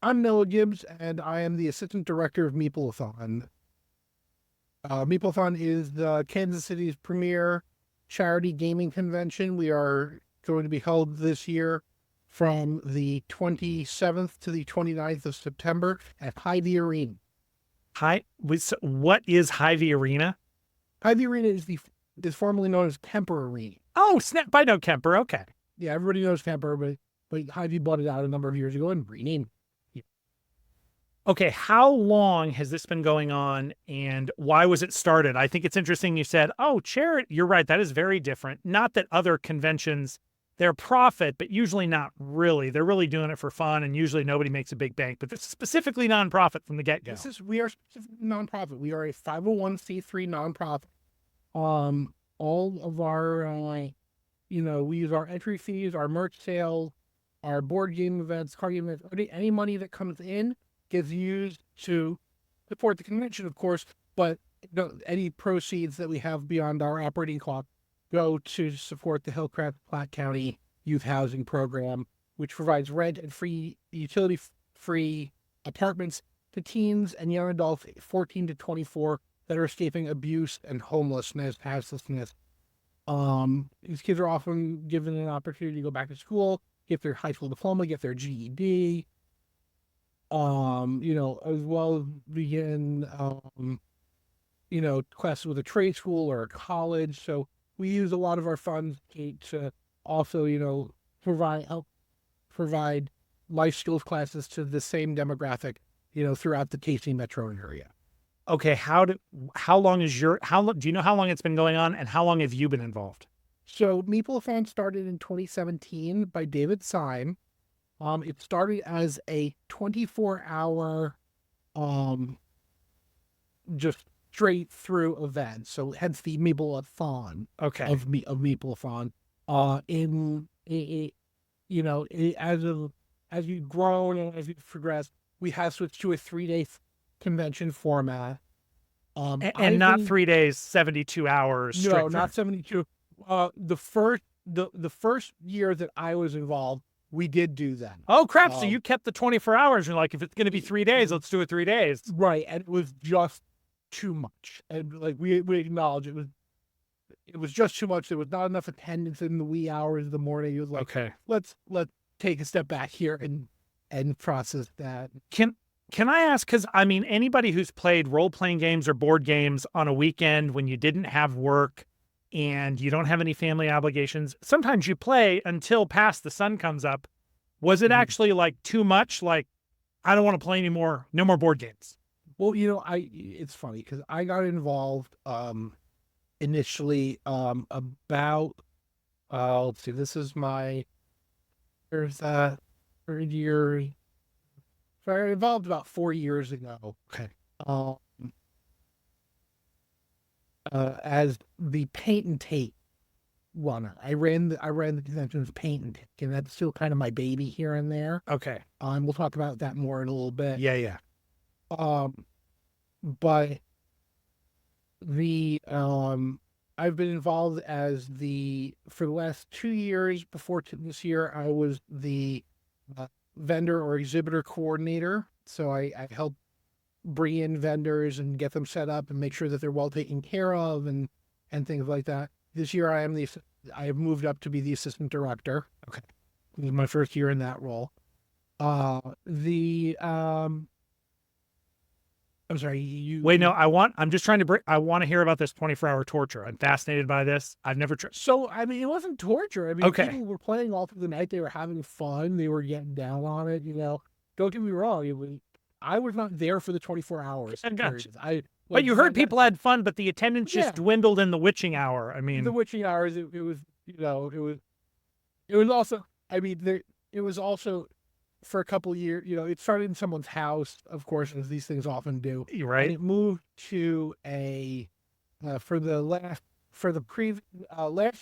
I'm Noah Gibbs, and I am the Assistant Director of Meeple-a-thon. Meeple-a-thon is the Kansas City's premier charity gaming convention. We are going to be held this year from the 27th to the 29th of September at Hy-Vee Arena. What is Hy-Vee Arena? Hy-Vee Arena is formerly known as Kemper Arena. Oh, snap! I know Kemper. Okay. Yeah, everybody knows Kemper, but Hy-Vee bought it out a number of years ago and renamed. Okay, how long has this been going on, and why was it started? I think it's interesting you said, oh, charity. You're right, that is very different. Not that other conventions, they're profit, but usually not really. They're really doing it for fun, and usually nobody makes a big bank. But this is specifically nonprofit from the get-go. We are specifically nonprofit. We are a 501c3 nonprofit. All of our, we use our entry fees, our merch sales, our board game events, card game events, any money that comes in gets used to support the convention, of course, but any proceeds that we have beyond our operating costs go to support the Hillcrest Platte County Youth Housing Program, which provides rent and utility-free apartments to teens and young adults 14 to 24 that are escaping abuse and houselessness. These kids are often given an opportunity to go back to school, get their high school diploma, get their GED, as well as begin, classes with a trade school or a college. So we use a lot of our funds to also, provide life skills classes to the same demographic, throughout the KC metro area. Okay, do you know how long it's been going on, and how long have you been involved? So Meeple-a-thon started in 2017 by David Syme. It started as a 24-hour, just straight through event. So hence the Meeple-a-thon. Okay. Of Meeple-a-thon. As you've grown and as you've progressed, we have switched to a 3-day convention format. And not 3 days, 72 hours. No, not 72. The first year that I was involved, we did do that. Oh, crap. So you kept the 24 hours. You're like, if it's going to be 3 days, let's do it 3 days. Right. And it was just too much. And we acknowledge it was just too much. There was not enough attendance in the wee hours of the morning. It was like, okay, let's take a step back here and process that. Can I ask, because anybody who's played role-playing games or board games on a weekend when you didn't have work and you don't have any family obligations, sometimes you play until past the sun comes up. Was it actually like too much? Like, I don't want to play anymore. No more board games. Well, it's funny because I got involved initially about, let's see, this is there's that third year. So I got involved about 4 years ago. Okay. As the paint and tape runner. I ran the convention's paint and tape, and that's still kind of my baby here and there. Okay. We'll talk about that more in a little bit. Yeah. But I've been involved for the last 2 years. Before this year, I was the vendor or exhibitor coordinator. So I help bring in vendors and get them set up and make sure that they're well taken care of and things like that. This year I have moved up to be the assistant director. Okay. This is my first year in that role. I'm sorry, wait, no, I want to hear about this 24-hour torture. I'm fascinated by this. I've never tried. So, it wasn't torture. Okay. People were playing all through the night. They were having fun. They were getting down on it, Don't get me wrong. I was not there for the 24 hours. I gotcha. But you heard people had fun, but the attendance just dwindled in the witching hour. The witching hours, it was also for a couple of years, it started in someone's house, of course, as these things often do. You're right. And it moved to last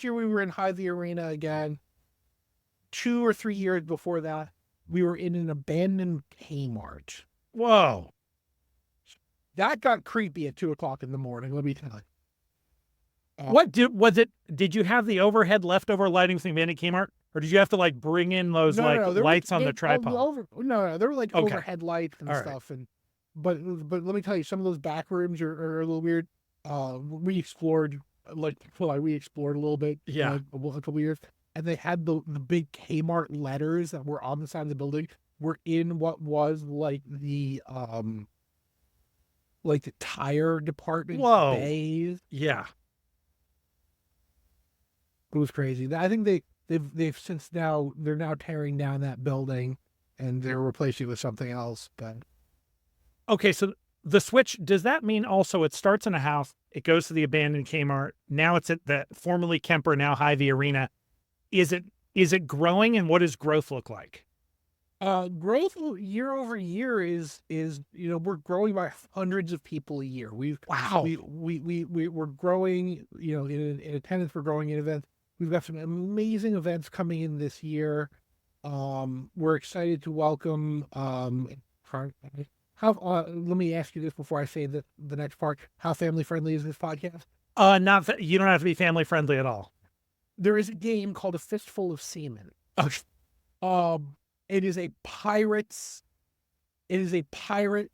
year we were in Hy-Vee Arena again. 2 or 3 years before that, we were in an abandoned Kmart. Whoa. That got creepy at 2:00 in the morning, let me tell you. Did you have the overhead leftover lighting from the abandoned Kmart? or did you have to like bring in those No, like no, no. lights on the tripod? No, there were like Okay. overhead lights and All right. stuff, and but let me tell you, some of those back rooms are a little weird. We explored we explored a little bit, Yeah. a couple years, and they had the big Kmart letters that were on the side of the building were in what was like the tire department Whoa. bays. Yeah. It was crazy. I think they've since they're now tearing down that building and they're replacing it with something else. But Okay, so the Switch, does that mean also it starts in a house, it goes to the abandoned Kmart, now it's at the formerly Kemper, now Hy-Vee Arena. Is it growing, and what does growth look like? growth year over year is we're growing by hundreds of people a year. Wow. We're growing, in attendance. We're growing in events. We've got some amazing events coming in this year. We're excited to welcome. Let me ask you this before I say the next part. How family friendly is this podcast? You don't have to be family friendly at all. There is a game called A Fistful of Semen. Okay. It is a pirates. It is a pirate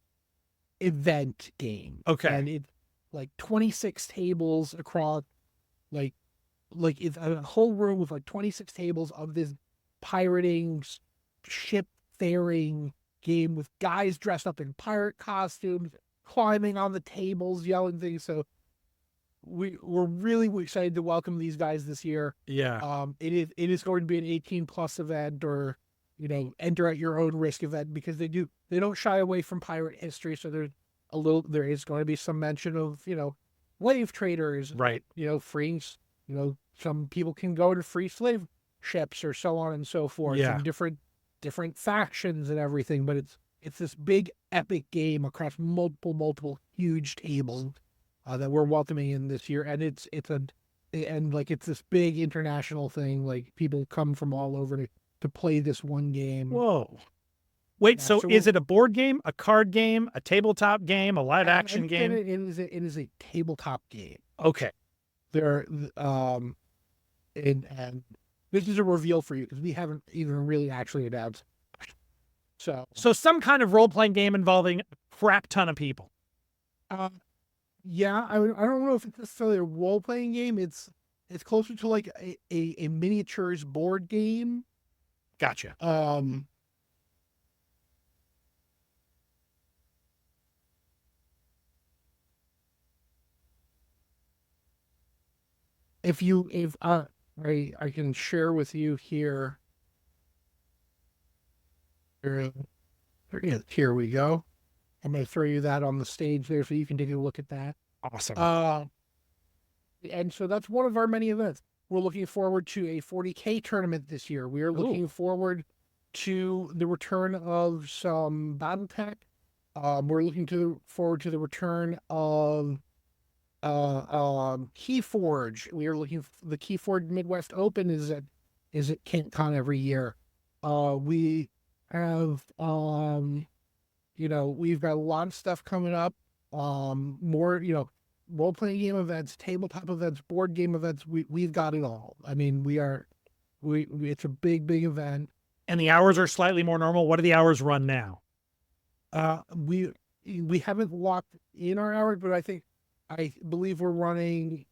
event game. Okay. And it's like 26 tables across, like it's a whole room with like 26 tables of this pirating, ship faring game with guys dressed up in pirate costumes, climbing on the tables, yelling things. So we're really excited to welcome these guys this year. Yeah. It is going to be an 18+ event, or enter at your own risk event, because they don't shy away from pirate history. So there is going to be some mention of slave traders, Right. freeing, some people can go to free slave ships or so on and so forth. Yeah. And different factions and everything. But it's this big epic game across multiple huge tables that we're welcoming in this year, and it's this big international thing. Like, people come from all over to play this one game. Whoa. Wait, Yeah, so is it a board game, a card game, a tabletop game, a live action game? It is a tabletop game. Okay. And this is a reveal for you because we haven't even really actually announced. So some kind of role playing game involving a crap ton of people. Yeah, I don't know if it's necessarily a role playing game. It's closer to like a miniatures board game. Gotcha. If I can share with you here. Here we go. I'm going to throw you that on the stage there so you can take a look at that. Awesome. And so that's one of our many events. We're looking forward to a 40K tournament this year. We are looking forward to the return of some BattleTech. We're looking forward to the return of Keyforge. We are looking for the Keyforge Midwest Open is at Kantcon every year. We have we've got a lot of stuff coming up. More role-playing game events, tabletop events, board game events. We've got it all. I mean, it's a big event. And the hours are slightly more normal. What do the hours run now? We haven't locked in our hours, but I believe we're running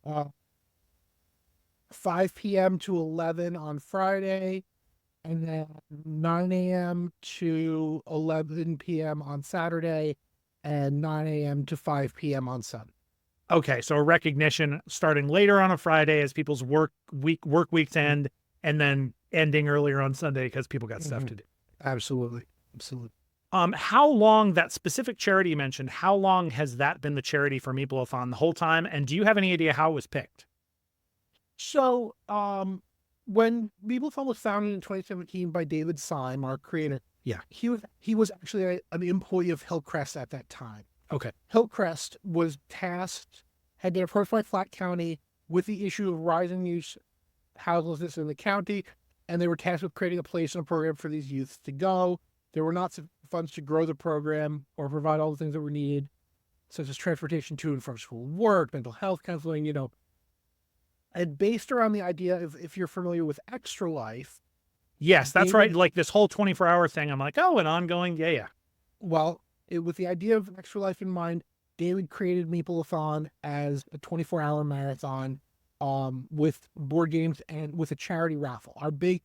5 p.m. to 11 on Friday, and then 9 a.m. to 11 p.m. on Saturday, and 9 a.m. to 5 p.m. on Sunday. Okay, so a recognition starting later on a Friday as people's work weeks end, and then ending earlier on Sunday because people got stuff to do. Absolutely. How long, that specific charity you mentioned, how long has that been the charity for Meeple-a-thon the whole time? And do you have any idea how it was picked? So, when Meeple-a-thon was founded in 2017 by David Syme, our creator, he was actually an employee of Hillcrest at that time. Okay. Hillcrest had been approached by Platte County with the issue of rising youth houselessness in the county, and they were tasked with creating a place and a program for these youths to go. There were not sufficient funds to grow the program or provide all the things that were needed, such as transportation to and from school, work, mental health counseling, and based around the idea of, if you're familiar with Extra Life, Yes, that's right. David, Like this whole 24-hour thing. I'm like, oh, an ongoing. Yeah, yeah. well, with the idea of Extra Life in mind, David created Meeple-a-thon as a 24-hour marathon, with board games and with a charity raffle. Our big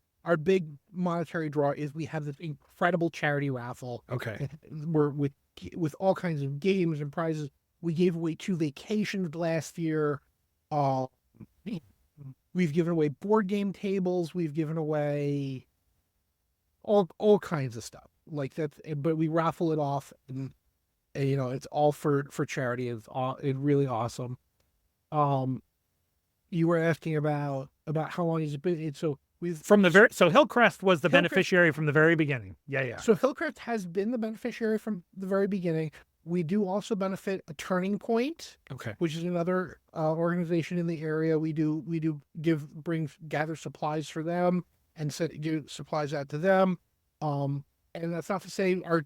monetary draw is we have this incredible charity raffle. Okay. We're with all kinds of games and prizes. We gave away 2 vacations last year. Uh, we've given away board game tables. We've given away all kinds of stuff like that. But we raffle it off, and it's all for charity. It's really awesome. Um, you were asking about how long has it been? So we've From the very so Hillcrest was the Hillcrest, beneficiary from the very beginning. Yeah, yeah. so Hillcrest has been the beneficiary from the very beginning. We do also benefit a Turning Point, Okay. which is another organization in the area. We do gather supplies for them and give supplies out to them. And that's not to say our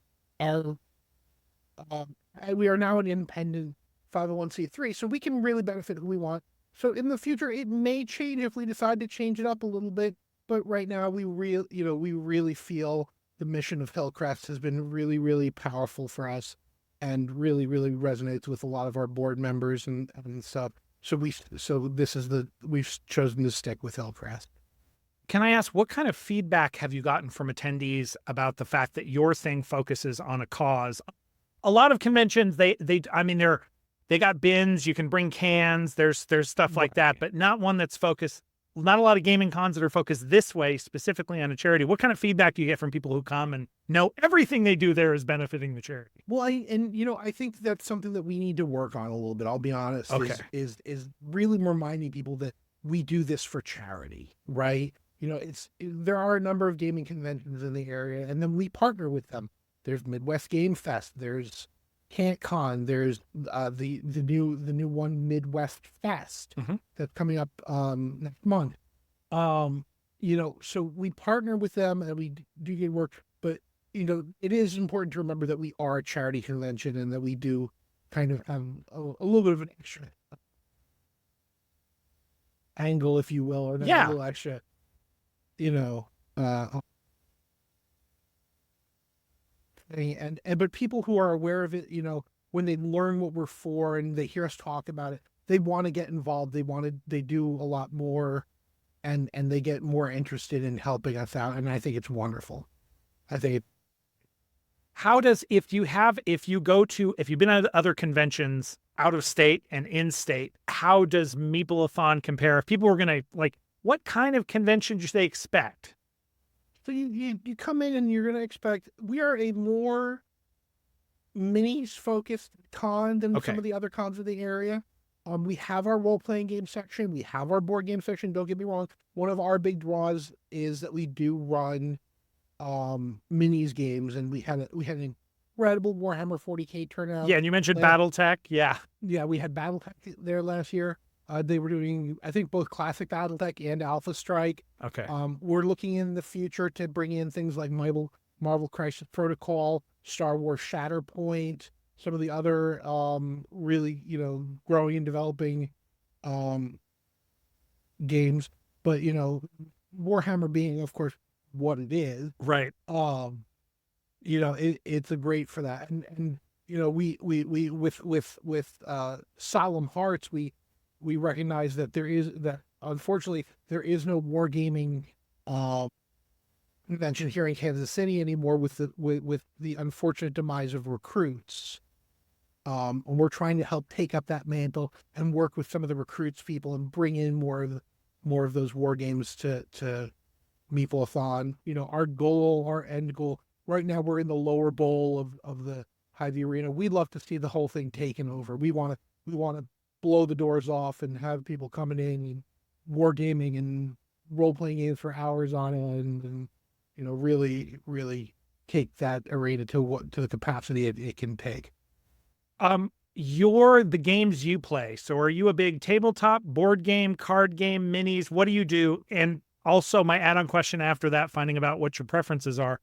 we are now an independent 501c3, so we can really benefit who we want. So in the future, it may change if we decide to change it up a little bit. But right now, we really feel the mission of Hillcrest has been really, really powerful for us, and really, really resonates with a lot of our board members and stuff. So we've chosen to stick with Hillcrest. Can I ask what kind of feedback have you gotten from attendees about the fact that your thing focuses on a cause? A lot of conventions, they got bins, you can bring cans, there's stuff like that, but not one that's focused. Not a lot of gaming cons that are focused this way, specifically on a charity. What kind of feedback do you get from people who come and know everything they do there is benefiting the charity? Well, I think that's something that we need to work on a little bit. I'll be honest. Okay. Is really reminding people that we do this for charity, right? There are a number of gaming conventions in the area, and then we partner with them. There's Midwest Game Fest. There's Kantcon. There's the new one, Midwest Fest, that's coming up next month. So we partner with them and we do get work, but it is important to remember that we are a charity convention and that we do kind of have a little bit of an extra angle, if you will, or a little extra, but people who are aware of it, when they learn what we're for and they hear us talk about it, they want to get involved. They do a lot more, and they get more interested in helping us out. And I think it's wonderful. I think How does, if you've been at other conventions out of state and in state, how does Meeple-a-thon compare? If people were going to, what kind of convention should they expect? So you come in and you're going to expect, we are a more minis focused con than some of the other cons of the area. We have our role-playing game section. We have our board game section. Don't get me wrong. One of our big draws is that we do run minis games, and we had an incredible Warhammer 40K turnout. Yeah, and you mentioned BattleTech. Yeah. Yeah, we had BattleTech there last year. They were doing, I think, both classic BattleTech and Alpha Strike. Okay. We're looking in the future to bring in things like Marvel Crisis Protocol, Star Wars Shatterpoint, some of the other really, growing and developing games. But, Warhammer being, of course, what it is. Right. It's a great for that. And we with Solemn Hearts, we recognize that unfortunately there is no wargaming convention here in Kansas City anymore with the unfortunate demise of Recruits. And we're trying to help take up that mantle and work with some of the Recruits people and bring in more of those war games to Meeple-a-thon. Our end goal right now, we're in the lower bowl of the Hy-Vee Arena. We'd love to see the whole thing taken over. We want to blow the doors off and have people coming in and wargaming and role-playing games for hours on end, and really, really take that arena to the capacity it can take. The games you play. So are you a big tabletop, board game, card game, minis? What do you do? And also my add-on question after that, finding about what your preferences are.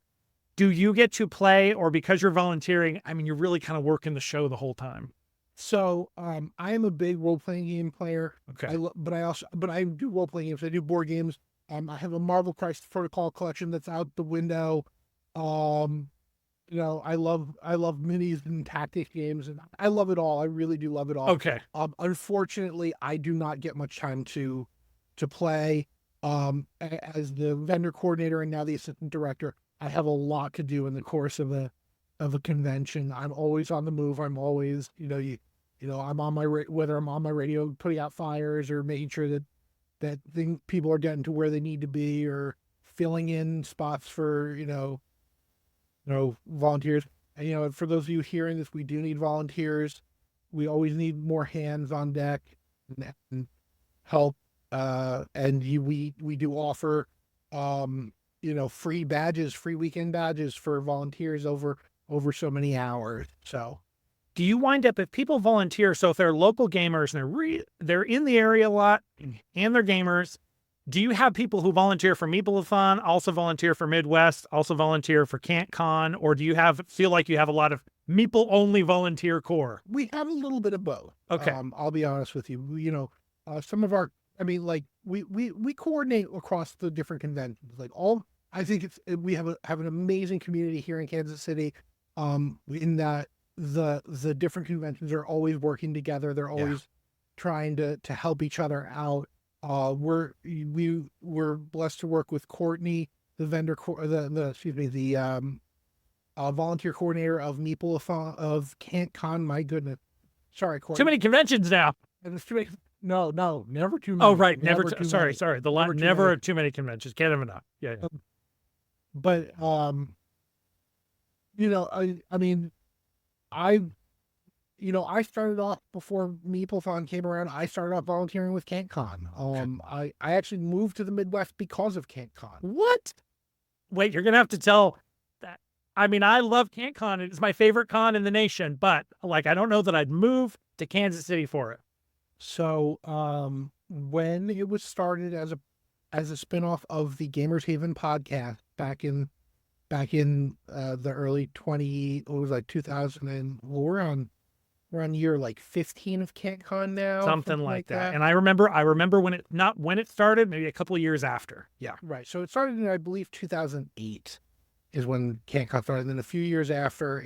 Do you get to play, or because you're volunteering, you're really kind of working the show the whole time? So I am a big role-playing game player. Okay. But I do role-playing games. I do board games. I have a Marvel Crisis Protocol collection that's out the window. Um, I love minis and tactics games, and I love it all. I really do love it all. Okay. Unfortunately, I do not get much time to play. As the vendor coordinator and now the assistant director, I have a lot to do in the course of a convention. I'm always on the move. I'm always, I'm on whether I'm on my radio putting out fires or making sure that people are getting to where they need to be, or filling in spots for volunteers. And for those of you hearing this, we do need volunteers. We always need more hands on deck and help. We do offer free badges, free weekend badges for volunteers over so many hours. So Do you wind up, if people volunteer, so if they're local gamers and they're in the area a lot and they're gamers, do you have people who volunteer for Meeple-a-thon, also volunteer for Midwest, also volunteer for Kantcon, or do you feel like you have a lot of Meeple only volunteer core? we have a little bit of both. Okay. I'll be honest with you. Some of our, we coordinate across the different conventions. I think we have an amazing community here in Kansas City. In that the different conventions are always working together. They're always trying to help each other out. We're blessed to work with Courtney, the volunteer coordinator of Meeple-a-thon of Kantcon. My goodness, sorry, Courtney. Too many conventions now. And it's too many. No, never too many. Oh, right. Never too Sorry. many. The line, never too many conventions. Can't have enough. Yeah. But I started off before Meeple-a-thon came around. I started off volunteering with Kantcon. I actually moved to the Midwest because of Kantcon. What? Wait, you're gonna have to tell that. I mean, I love Kantcon. It's my favorite con in the nation, but I don't know that I'd move to Kansas City for it. So, when it was started as a spinoff of the Gamers Haven podcast back in the early 2000, and we're on year like 15 of Kantcon now, something like that. And I remember when it started, maybe a couple of years after. Yeah, right. So it started in, I believe, 2008 is when Kantcon started. And then a few years after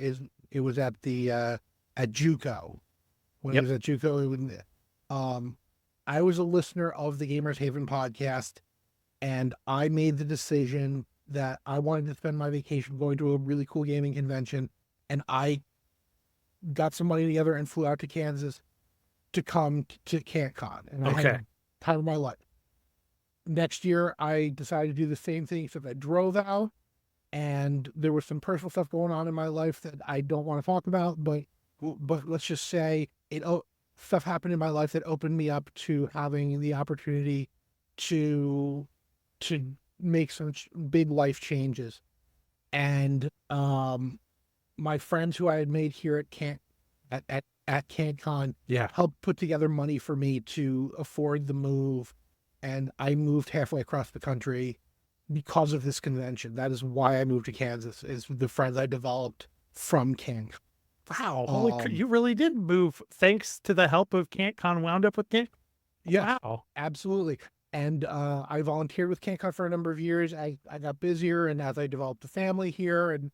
it was at the at JUCO. When it was at JUCO, I was a listener of the Gamers Haven podcast, and I made the decision that I wanted to spend my vacation going to a really cool gaming convention, and I got some money together and flew out to Kansas to come to Kantcon. And I had time of my life. Next year, I decided to do the same thing, except I drove out, and there was some personal stuff going on in my life that I don't want to talk about, but let's just say stuff happened in my life that opened me up to having the opportunity to make some big life changes. And my friends who I had made here at Kantcon helped put together money for me to afford the move, and I moved halfway across the country because of this convention. That is why I moved to Kansas, is the friends I developed from Kantcon. Wow, you really did move thanks to the help of Kantcon. Wound up with Kantcon. Yeah, wow, absolutely. And I volunteered with Kantcon for a number of years. I got busier, and as I developed a family here and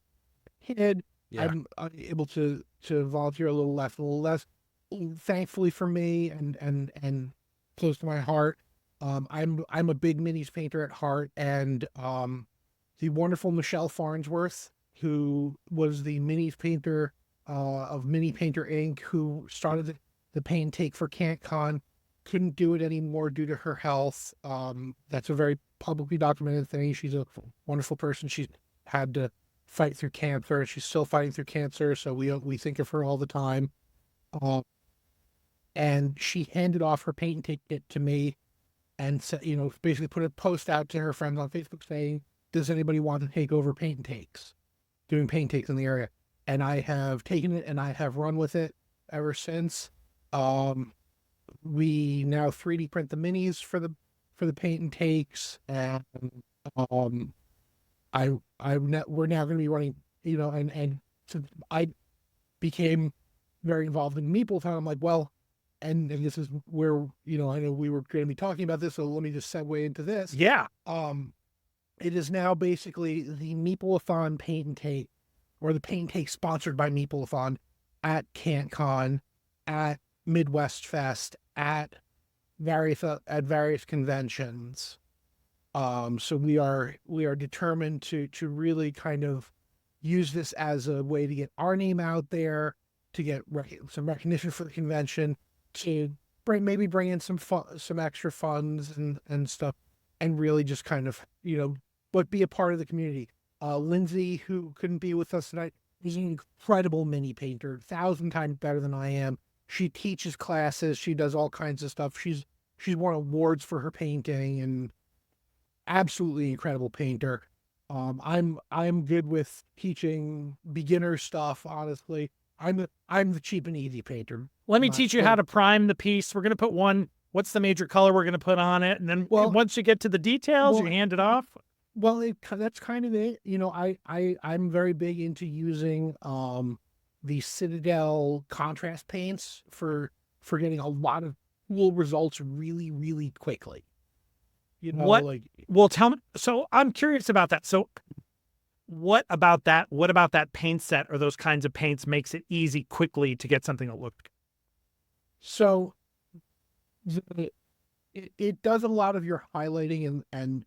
kid, I'm able to volunteer a little less. Thankfully for me, and close to my heart, I'm a big minis painter at heart, and the wonderful Michelle Farnsworth, who was the minis painter of Mini Painter Inc., who started the paint take for Kantcon, couldn't do it anymore due to her health. That's a very publicly documented thing. She's a wonderful person. She's had to fight through cancer. She's still fighting through cancer, so we think of her all the time. And she handed off her paint ticket to me, and said, basically put a post out to her friends on Facebook saying, "Does anybody want to take over doing paint takes in the area?" And I have taken it and I have run with it ever since. We now 3D print the minis for the paint and takes, and we're now going to be running, and since I became very involved in Meeple-a-thon, I'm like, well, and this is where, you know, I know we were going to be talking about this, so let me just segue into this. Yeah. It is now basically the Meeple-a-thon paint and take, or the paint and take sponsored by Meeple-a-thon at Kantcon, at Midwest Fest, at various conventions. So we are determined to really kind of use this as a way to get our name out there, to get some recognition for the convention, to bring in some extra funds and stuff, and really just kind of, you know, but be a part of the community. Lindsay, who couldn't be with us tonight, is an incredible mini painter, 1,000 times better than I am. She teaches classes. She does all kinds of stuff. She's won awards for her painting, and absolutely incredible painter. I'm good with teaching beginner stuff. Honestly, I'm the cheap and easy painter. Let me teach you how to prime the piece. We're going to put what's the major color we're going to put on it? And then once you get to the details, you hand it off. Well, that's kind of it. You know, I'm very big into using the Citadel contrast paints for getting a lot of cool results really, really quickly. You know, well, tell me. So I'm curious about that. So what about that paint set or those kinds of paints makes it easy quickly to get something that looked good? So it does a lot of your highlighting and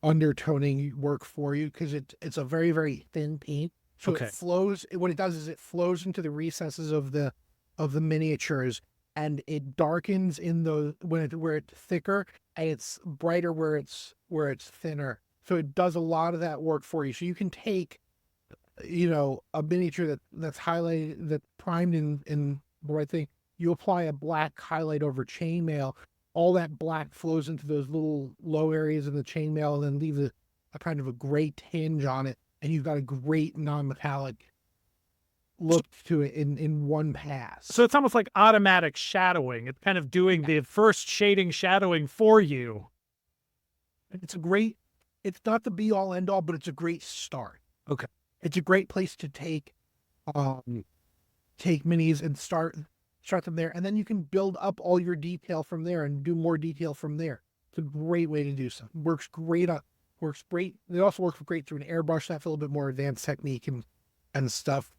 undertoning work for you, because it's a very, very thin paint. So it flows. What it does is it flows into the recesses of the miniatures, and it darkens in those where it's thicker, and it's brighter where it's thinner. So it does a lot of that work for you. So you can take, you know, a miniature that's highlighted, that's primed in the right thing. You apply a black highlight over chainmail. All that black flows into those little low areas of the chainmail, and then leaves a kind of a gray tinge on it, and you've got a great non-metallic look to it in one pass. So it's almost like automatic shadowing. It's kind of doing the first shadowing for you. It's not the be all end all, but it's a great start. Okay. It's a great place to take minis and start them there. And then you can build up all your detail from there and do more detail from there. It's a great way to do so. Works great. It also works great through an airbrush. That's a little bit more advanced technique and stuff.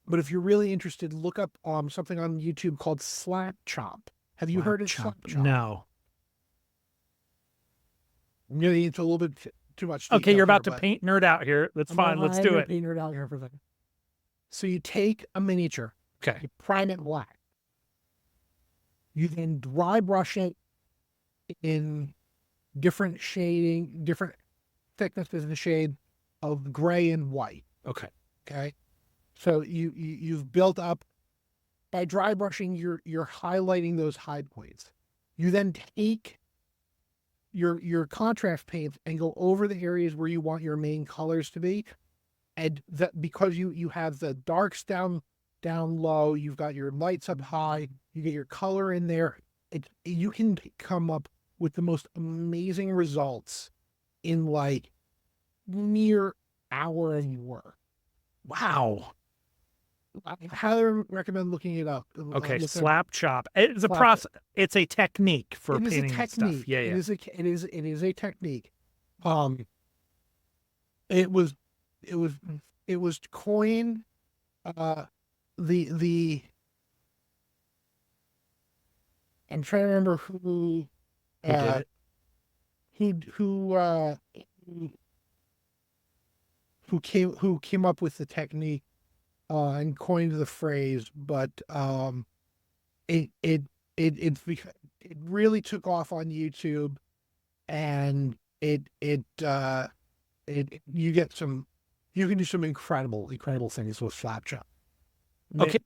But if you're really interested, look up something on YouTube called Slap Chop. Have you heard of Slap Chop? No. I'm getting into a little bit too much detail. Okay, you're about to paint nerd out here. That's fine. Let's do it. Paint nerd out here for a second. So you take a miniature. Okay. You prime it black. You then dry brush it in different thicknesses and shade of gray and white. Okay. Okay. So you've built up, by dry brushing, you're highlighting those high points. You then take your contrast paints and go over the areas where you want your main colors to be. And that, because you have the darks down low, you've got your lights up high, you get your color in there. You can come up with the most amazing results in like mere hour of work. Wow. I highly recommend looking it up. Okay, Slap Chop. It's a process. It's a technique for painting and stuff. Yeah, yeah. It is a technique. It was coined. The I'm trying to remember who did it? Who came up with the technique and coined the phrase, but it really took off on YouTube, and you can do some incredible things with Slap Chop. Okay.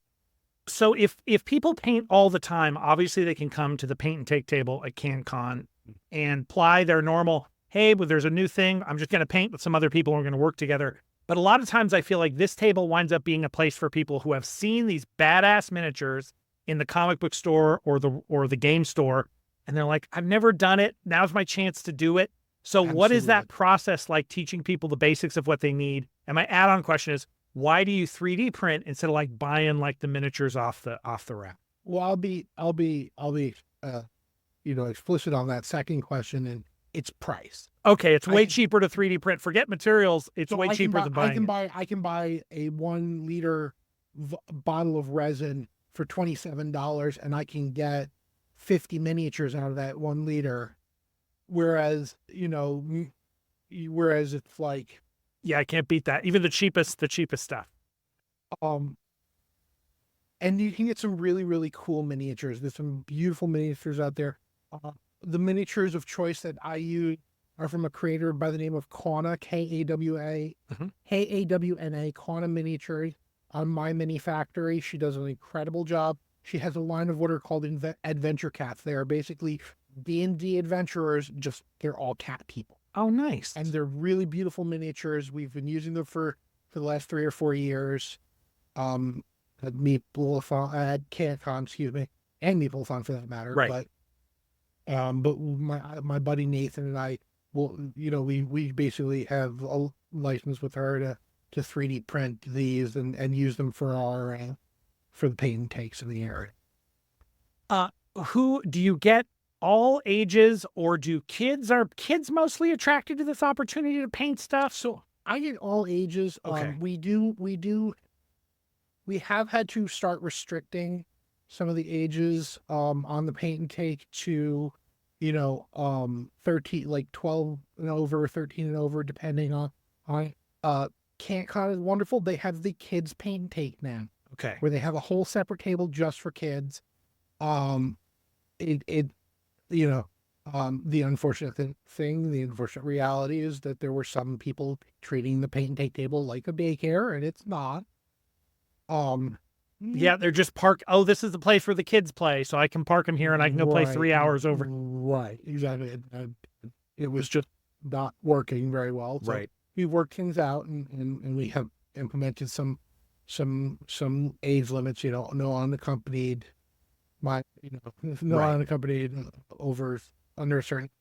So if people paint all the time, obviously they can come to the paint and take table at Kantcon and ply their normal, hey, but there's a new thing. I'm just going to paint with some other people. We're going to work together. But a lot of times I feel like this table winds up being a place for people who have seen these badass miniatures in the comic book store or the game store. And they're like, I've never done it. Now's my chance to do it. So What is that process like, teaching people the basics of what they need? And my add-on question is, why do you 3D print instead of like buying like the miniatures off the rack? Well, I'll be explicit on that second question, and it's price. Okay, it's I way can- cheaper to 3D print. Forget materials. It's So way cheaper than buying it. I can buy a 1 liter bottle of resin for $27, and I can get 50 miniatures out of that 1 liter. Whereas, it's like, Yeah, I can't beat that. Even the cheapest stuff. and you can get some really, really cool miniatures. There's some beautiful miniatures out there. The miniatures of choice that I use are from a creator by the name of Kawana, K-A-W-A, K-A-W-N-A, Kawana Miniatures on My Mini Factory. She does an incredible job. She has a line of what are called adventure cats. They are basically D&D adventurers, just they're all cat people. Oh, nice. And they're really beautiful miniatures. We've been using them for the last 3 or 4 years. At Meeple-a-thon, at Kantcon, excuse me, and Meeple-a-thon for that matter. Right. But my buddy Nathan and I will, we basically have a license with her to 3D print these and use them for our for the paint takes in the area. Who do you get? All ages, or are kids mostly attracted to this opportunity to paint stuff? So I get all ages. Okay. We have had to start restricting some of the ages on the paint and take to 13, like 12 and over, 13 and over, depending on Kantcon is wonderful. They have the kids paint and take now. Okay. Where they have a whole separate table just for kids. The unfortunate the unfortunate reality is that there were some people treating the paint and take table like a daycare, and it's not. Yeah, they're just parked. Oh, this is the place where the kids play, so I can park them here and I can go play 3 hours over. Right, exactly. It was just not working very well. So Right. we worked things out, and we have implemented some age limits. No unaccompanied, unaccompanied over under a certain.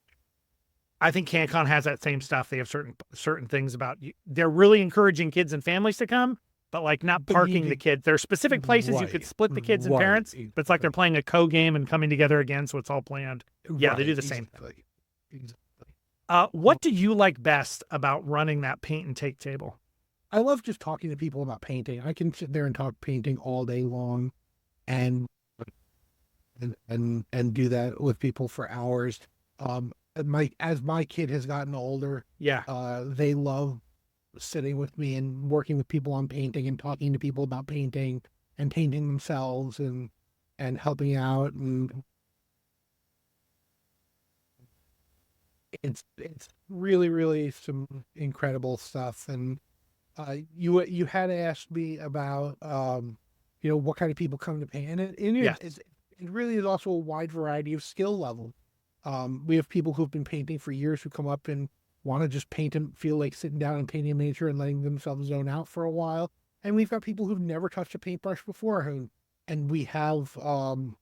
I think Kantcon has that same stuff. They have certain things about you. They're really encouraging kids and families to come, but like not parking the kids. There are specific places you could split the kids and parents, but it's like they're playing a co-game and coming together again, so it's all planned. Yeah, they do the same thing. Exactly. What do you like best about running that paint and take table? I love just talking to people about painting. I can sit there and talk painting all day long, and do that with people for hours. As my kid has gotten older, they love sitting with me and working with people on painting and talking to people about painting and painting themselves and helping out, and it's really, really some incredible stuff. And you had asked me about what kind of people come to paint, and it really is also a wide variety of skill level. We have people who've been painting for years who come up and want to just paint and feel like sitting down and painting a miniature and letting themselves zone out for a while. And we've got people who've never touched a paintbrush before, and we have, in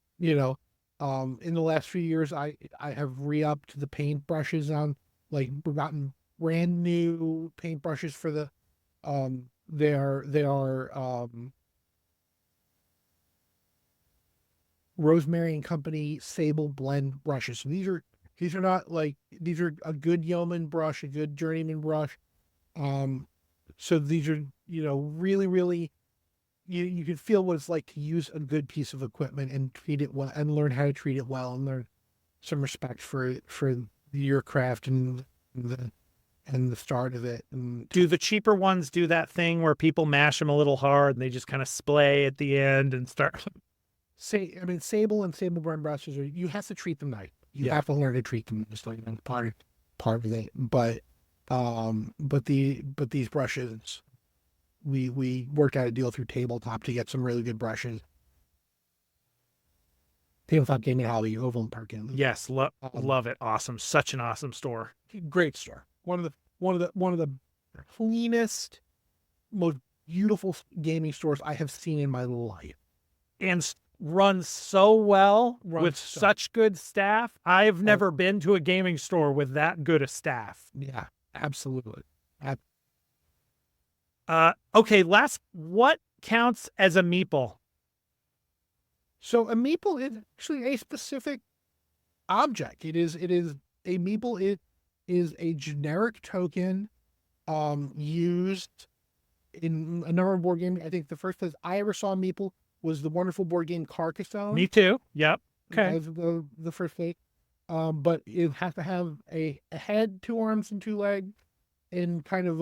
the last few years, I have re-upped the paintbrushes on, like, we've gotten brand new paintbrushes for the, they are Rosemary and Company Sable Blend brushes. So these are a good yeoman brush, a good journeyman brush. So these are, really, really, you can feel what it's like to use a good piece of equipment and treat it well, and learn how to treat it well, and learn some respect for your craft and the start of it. And do the cheaper ones do that thing where people mash them a little hard and they just kind of splay at the end and start? Sable and Sable Blend brushes you have to treat them nice. You have to learn to treat them just like part of it. But these brushes, we worked out a deal through Tabletop to get some really good brushes. Tabletop Gaming Hobby, Overland Park. Yes, love it. Awesome, such an awesome store. Great store. One of the cleanest, most beautiful gaming stores I have seen in my life, and runs so well with such good staff. I've never been to a gaming store with that good a staff. Yeah, absolutely. Okay, what counts as a meeple? So a meeple is actually a specific object. It is a meeple. It is a generic token used in a number of board games. I think the first place I ever saw meeple was the wonderful board game Carcassonne. Me too. Yep. Okay. As the first place. But it has to have a head, 2 arms, and 2 legs, in kind of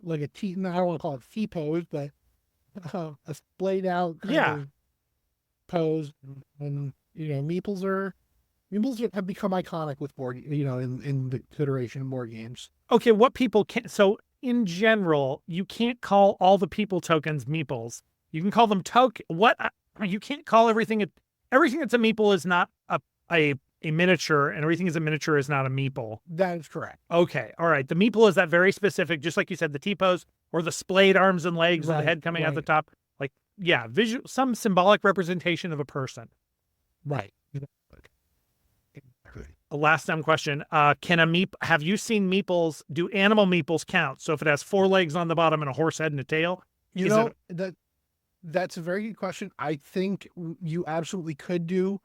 like a T. I don't want to call it T pose, but a splayed out kind of pose. And meeples have become iconic with board, in the consideration of board games. Okay, what people can so in general, you can't call all the people tokens meeples. You can call them you can't call everything that's a meeple is not a miniature, and everything is a miniature is not a meeple. That is correct. Okay, all right. The meeple is that very specific, just like you said, the T-pose or the splayed arms and legs with the head coming out the top. Like, yeah, some symbolic representation of a person. Right. A last dumb question. Have you seen meeples? Do animal meeples count? So if it has 4 legs on the bottom and a horse head and a tail? That's a very good question. I think you absolutely could do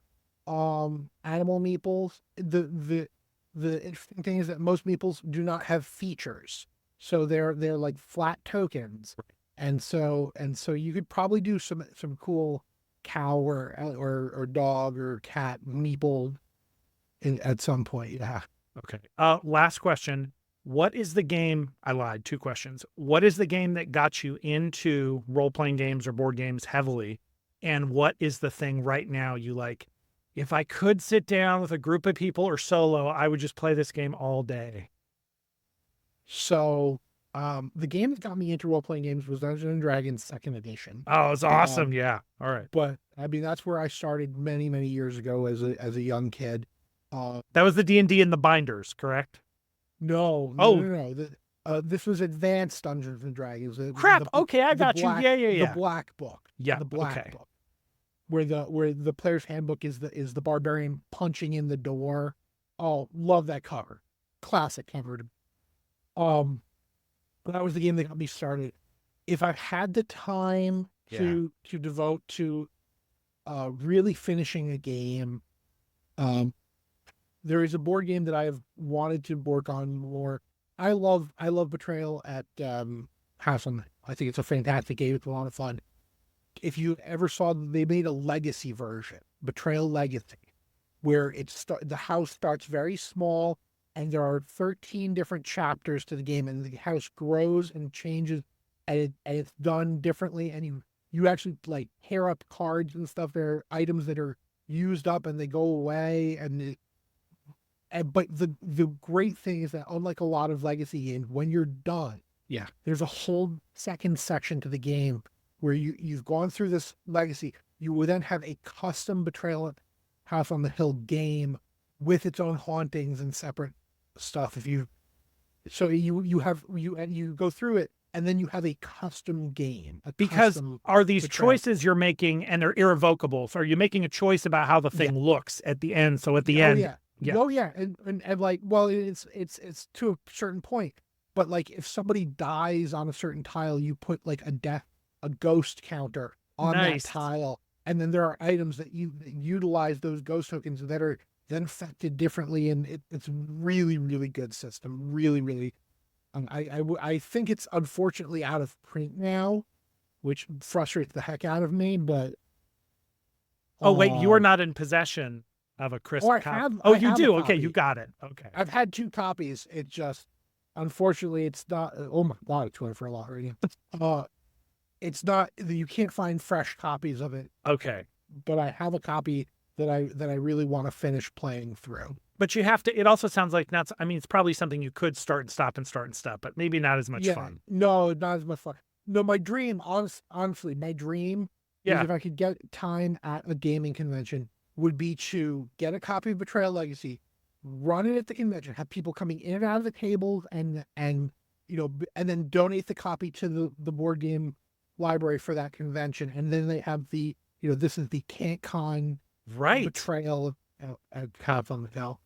animal meeples. The interesting thing is that most meeples do not have features, so they're like flat tokens, and so you could probably do some cool cow or dog or cat meeple at some point. Yeah. Okay. Last question. What is the game? I lied. 2 questions. What is the game that got you into role-playing games or board games heavily? And what is the thing right now you like? If I could sit down with a group of people or solo, I would just play this game all day. So, the game that got me into role-playing games was Dungeons and Dragons 2nd edition. Oh, it's awesome. Yeah. All right. But I mean, that's where I started many, many years ago as a young kid. That was the D&D in the binders, correct? No. This was Advanced Dungeons and Dragons. Crap. Okay, I got you. Yeah. The Black Book. Yeah. The Black Book. Where the player's handbook is the barbarian punching in the door. Oh, love that cover. Classic cover. That was the game that got me started. If I had the time to devote to really finishing a game, there is a board game that I have wanted to work on more. I love Betrayal at House on. I think it's a fantastic game. It's a lot of fun. If you ever saw, they made a legacy version, Betrayal Legacy, where the house starts very small, and there are 13 different chapters to the game, and the house grows and changes, and it's done differently, and you actually like pair up cards and stuff. There are items that are used up and they go away, but the great thing is that, unlike a lot of legacy games, when you're done, there's a whole second section to the game where you've gone through this legacy. You will then have a custom Betrayal House on the Hill game with its own hauntings and separate stuff. You go through it, and then you have a custom game. Because are these choices you're making, and they're irrevocable? So are you making a choice about how the thing looks at the end? So at the end, and like, well, it's to a certain point, but like if somebody dies on a certain tile, you put like a ghost counter on that tile, and then there are items that utilize those ghost tokens that are then affected differently, and it's really, really good system. Really, really. I think it's unfortunately out of print now, which frustrates the heck out of me. But oh wait, you are not in possession of a crisp copy. You do. Okay, you got it. Okay, I've had 2 copies. It just, unfortunately, it's not. Oh my god, it's going for a lot already. It's not. You can't find fresh copies of it. Okay, but I have a copy that I really want to finish playing through. But you have to. It also sounds like not. I mean, it's probably something you could start and stop, but maybe not as much fun. No, not as much fun. No, my dream, honestly, my dream is, if I could get time at a gaming convention, would be to get a copy of Betrayal Legacy, run it at the convention, have people coming in and out of the tables, and then donate the copy to the board game library for that convention, and then they have this is the Kantcon Betrayal at Kantcon.